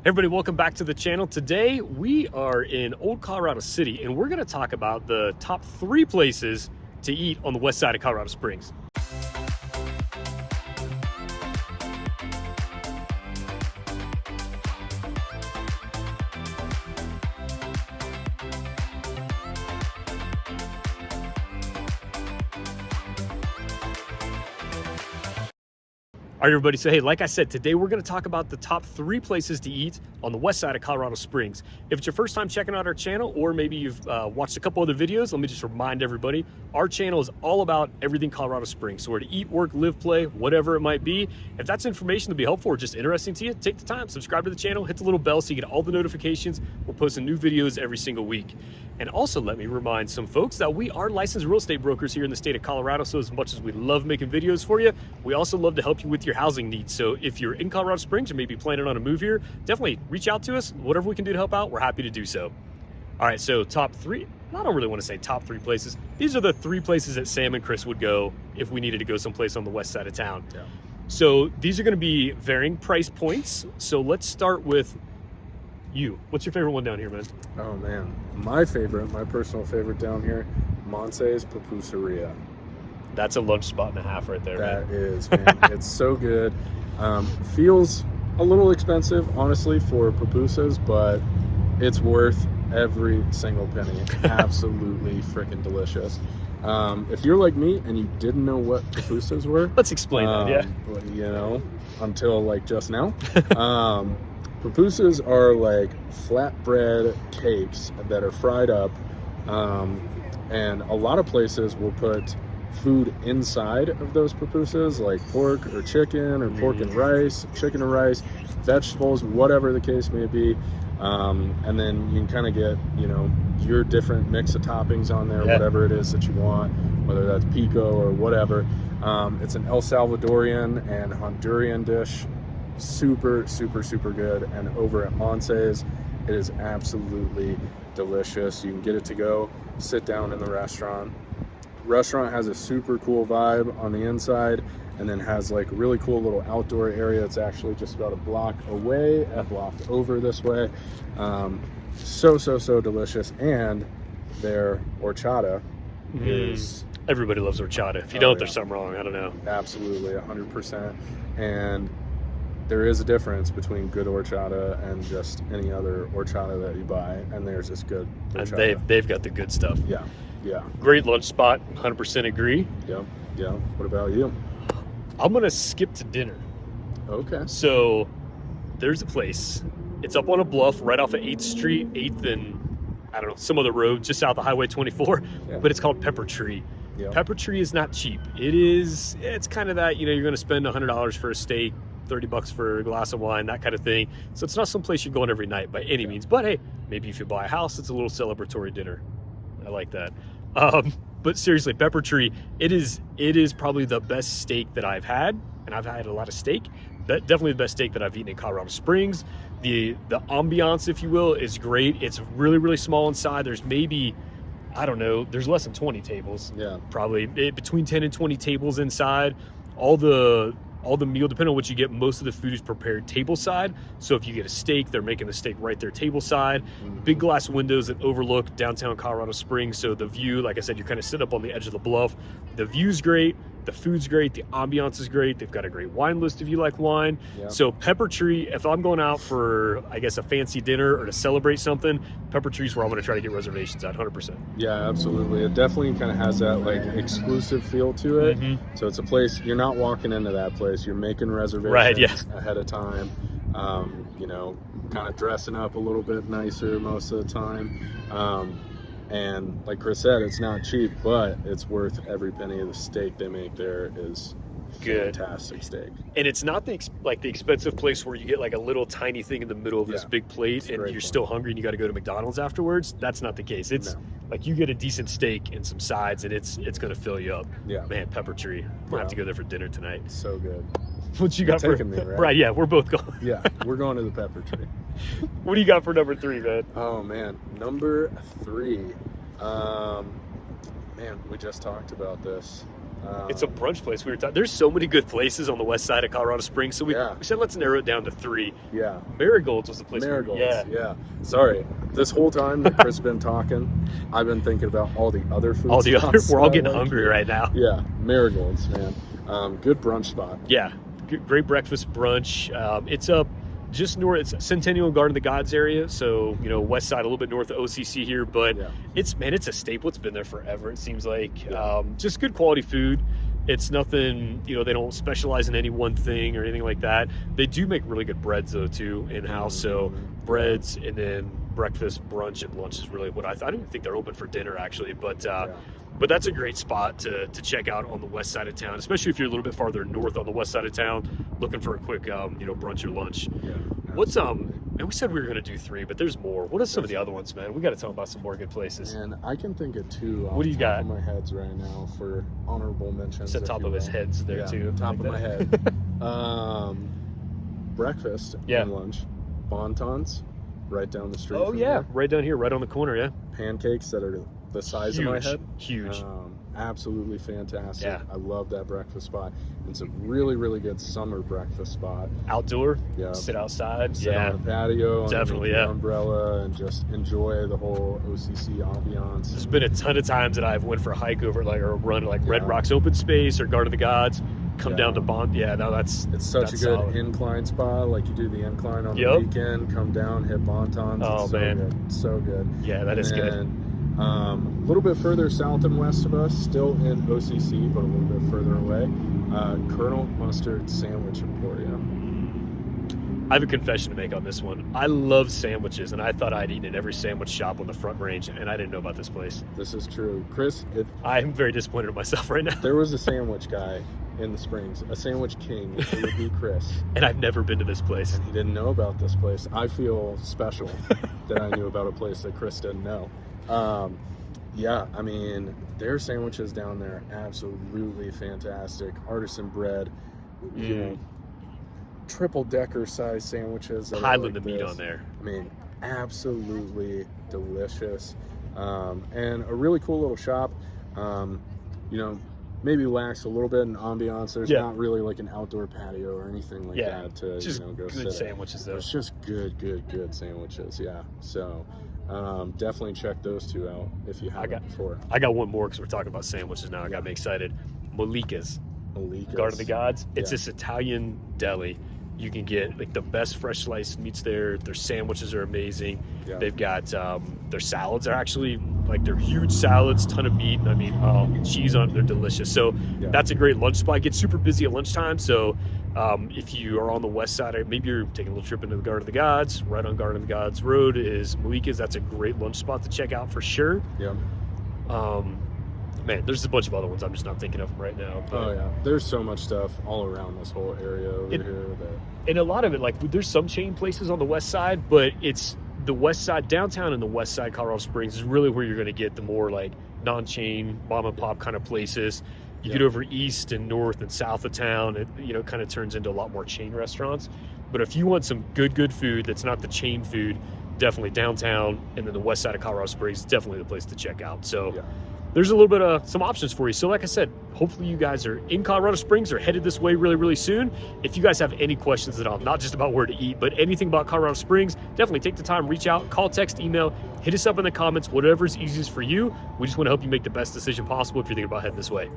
Everybody, welcome back to the channel. Today we are in Old Colorado City and we're going to talk about the top 3 places to eat on the west side of Colorado Springs. All right, everybody, so hey, like I said, today we're going to talk about the top 3 places to eat on the west side of Colorado Springs. If it's your first time checking out our channel, or maybe you've watched a couple other videos, let me just remind everybody, our channel is all about everything Colorado Springs. So where to eat, work, live, play, whatever it might be. If that's information to be helpful or just interesting to you, take the time, subscribe to the channel, hit the little bell so you get all the notifications. We're posting new videos every single week. And also let me remind some folks that we are licensed real estate brokers here in the state of Colorado. So as much as we love making videos for you, we also love to help you with your housing needs. So if you're in Colorado Springs or maybe planning on a move here, definitely reach out to us. Whatever we can do to help out, we're happy to do so. All right, so top 3, I don't really want to say top 3 places. These are the 3 places that Sam and Chris would go if we needed to go someplace on the west side of town. Yeah. So these are going to be varying price points. So let's start with you. What's your favorite one down here, man? Oh man, my personal favorite down here, Montse's Pupuseria. That's a lunch spot and a half right there, That man. is, man. It's so good. Feels a little expensive, honestly, for pupusas, but it's worth every single penny. Absolutely freaking delicious. If you're like me and you didn't know what pupusas were, Let's explain that, yeah. You know, until like just now. Pupusas are like flatbread cakes that are fried up, and a lot of places will put food inside of those pupusas, like pork or chicken or pork and rice, chicken and rice, vegetables, whatever the case may be. And then you can kind of get, you know, your different mix of toppings on there, whatever it is that you want, whether that's pico or whatever. It's an El Salvadorian and Honduran dish. Super good. And over at Montse's, it is absolutely delicious. You can get it to go, sit down in the restaurant. Restaurant has a super cool vibe on the inside, and then has like a really cool little outdoor area. It's actually just about a block away, a block over this way. So delicious. And their horchata is... Everybody loves horchata. If you don't, there's something wrong. I don't know. Absolutely, 100%. And there is a difference between good horchata and just any other horchata that you buy, and there's this good horchata. And they've got the good stuff. Yeah. Great lunch spot, 100% agree. Yeah. What about you? I'm going to skip to dinner. Okay. So there's a place. It's up on a bluff right off of 8th Street, 8th and, I don't know, some other road just south of Highway 24, but it's called Pepper Tree. Yep. Pepper Tree is not cheap. It's kind of that, you know, you're going to spend $100 for a steak, $30 for a glass of wine, that kind of thing. So it's not someplace you're going every night by any means. But hey, maybe if you buy a house, it's a little celebratory dinner. I like that. But seriously, Pepper Tree, it is probably the best steak that I've had, and I've had a lot of steak. Definitely the best steak that I've eaten in Colorado Springs. The ambiance, if you will, is great. It's really small inside. There's maybe, I don't know, there's less than 20 tables. Yeah. Probably between 10 and 20 tables inside. All the meal, depending on what you get, most of the food is prepared table side. So if you get a steak, they're making the steak right there table side. Big glass windows that overlook downtown Colorado Springs. So the view, like I said, you're kind of sitting up on the edge of the bluff. The view's great. The food's great. The ambiance is great. They've got a great wine list if you like wine. Yeah. So Pepper Tree, if I'm going out for, I guess, a fancy dinner or to celebrate something, Pepper Tree's where I'm going to try to get reservations at 100%. Yeah, absolutely. It definitely kind of has that like exclusive feel to it. So it's a place, you're not walking into that place. You're making reservations ahead of time. You know, kind of dressing up a little bit nicer most of the time. And like Chris said, it's not cheap, but it's worth every penny. Of the steak they make there is good, fantastic steak. And it's not the expensive place where you get like a little tiny thing in the middle of this big plate and you're still hungry and you got to go to McDonald's afterwards. That's not the case. It's like you get a decent steak and some sides and it's going to fill you up. Yeah, man, Pepper Tree. We'll have to go there for dinner tonight. So good. What you got for me, right? Right, yeah, we're both going. Yeah, we're going to the Pepper Tree. What do you got for number 3, man? Oh man, number 3. Man, we just talked about this. It's a brunch place. There's so many good places on the west side of Colorado Springs, so we said let's narrow it down to 3. Yeah. Marigolds was the place. Marigolds, yeah. Sorry, this whole time that Chris has been talking, I've been thinking about all the other food spots. We're all getting hungry right now. Yeah, Marigolds, man. Good brunch spot. Yeah, great breakfast brunch. It's up just north. It's Centennial and Garden of the Gods area, so west side, a little bit north of OCC here. But it's a staple. It's been there forever. It seems like just good quality food. It's nothing, they don't specialize in any one thing or anything like that. They do make really good breads though too in house. So breads, and then breakfast, brunch, and lunch is really what I don't even think they're open for dinner actually, but that's a great spot to check out on the west side of town, especially if you're a little bit farther north on the west side of town, looking for a quick, brunch or lunch. Yeah, what's and we said we were going to do 3, but there's more. What are some of the other ones, man? We got to talk about some more good places. And I can think of 2. What do you got? Off my heads right now for honorable mentions. It's the top of his heads there too. Top of my head. Breakfast and lunch. Bontons, right down the street. Oh yeah, right down here, right on the corner. Yeah. Pancakes that are the size of my head. Huge. Absolutely fantastic. Yeah. I love that breakfast spot. It's a really, really good summer breakfast spot. Outdoor. Yeah. Sit outside. Sit on the patio. Definitely. Under the umbrella and just enjoy the whole OCC ambiance. There's been a ton of times that I've went for a hike over or a run Red Rocks Open Space or Garden of the Gods. Come down to Bond. Yeah, no, it's such a good solid incline spot. Like you do the incline on the weekend, come down, hit Bontons. Oh, it's man. Good. So good. Yeah, that is good. A little bit further south and west of us, still in OCC, but a little bit further away, Colonel Mustard Sandwich Emporium. I have a confession to make on this one. I love sandwiches, and I thought I'd eaten in every sandwich shop on the Front Range, and I didn't know about this place. This is true. Chris, I'm very disappointed in myself right now. There was a sandwich guy in the Springs, a sandwich king. It would be Chris. And I've never been to this place. And he didn't know about this place. I feel special that I knew about a place that Chris didn't know. I mean, their sandwiches down there, absolutely fantastic. Artisan bread, triple-decker size sandwiches. Highland the meat on there. I mean, absolutely delicious. And a really cool little shop. Maybe lacks a little bit in ambiance. There's not really like an outdoor patio or anything like that to just go good sit sandwiches though. It's just good sandwiches. Yeah. So definitely check those 2 out if you haven't before. I got one more because we're talking about sandwiches now. I got me excited. Malika's. Garden of the Gods. It's this Italian deli. You can get like the best fresh sliced meats there. Their sandwiches are amazing. Yeah. They've got their salads are actually they're huge salads, ton of meat. I mean, cheese on. They're delicious. So that's a great lunch spot. It gets super busy at lunchtime. So if you are on the west side, or maybe you're taking a little trip into the Garden of the Gods, right on Garden of the Gods Road is Malika's. That's a great lunch spot to check out for sure. Yeah. Man, there's a bunch of other ones I'm just not thinking of them right now. But there's so much stuff all around this whole area over here. And a lot of it, there's some chain places on the west side, but it's the west side, downtown and the west side, Colorado Springs is really where you're going to get the more non-chain, mom and pop kind of places. You get over east and north and south of town, it kind of turns into a lot more chain restaurants. But if you want some good food that's not the chain food, definitely downtown and then the west side of Colorado Springs is definitely the place to check out. So there's a little bit of some options for you. So like I said, hopefully you guys are in Colorado Springs or headed this way really, really soon. If you guys have any questions at all, not just about where to eat, but anything about Colorado Springs, definitely take the time, reach out, call, text, email, hit us up in the comments, whatever's easiest for you. We just want to help you make the best decision possible if you're thinking about heading this way.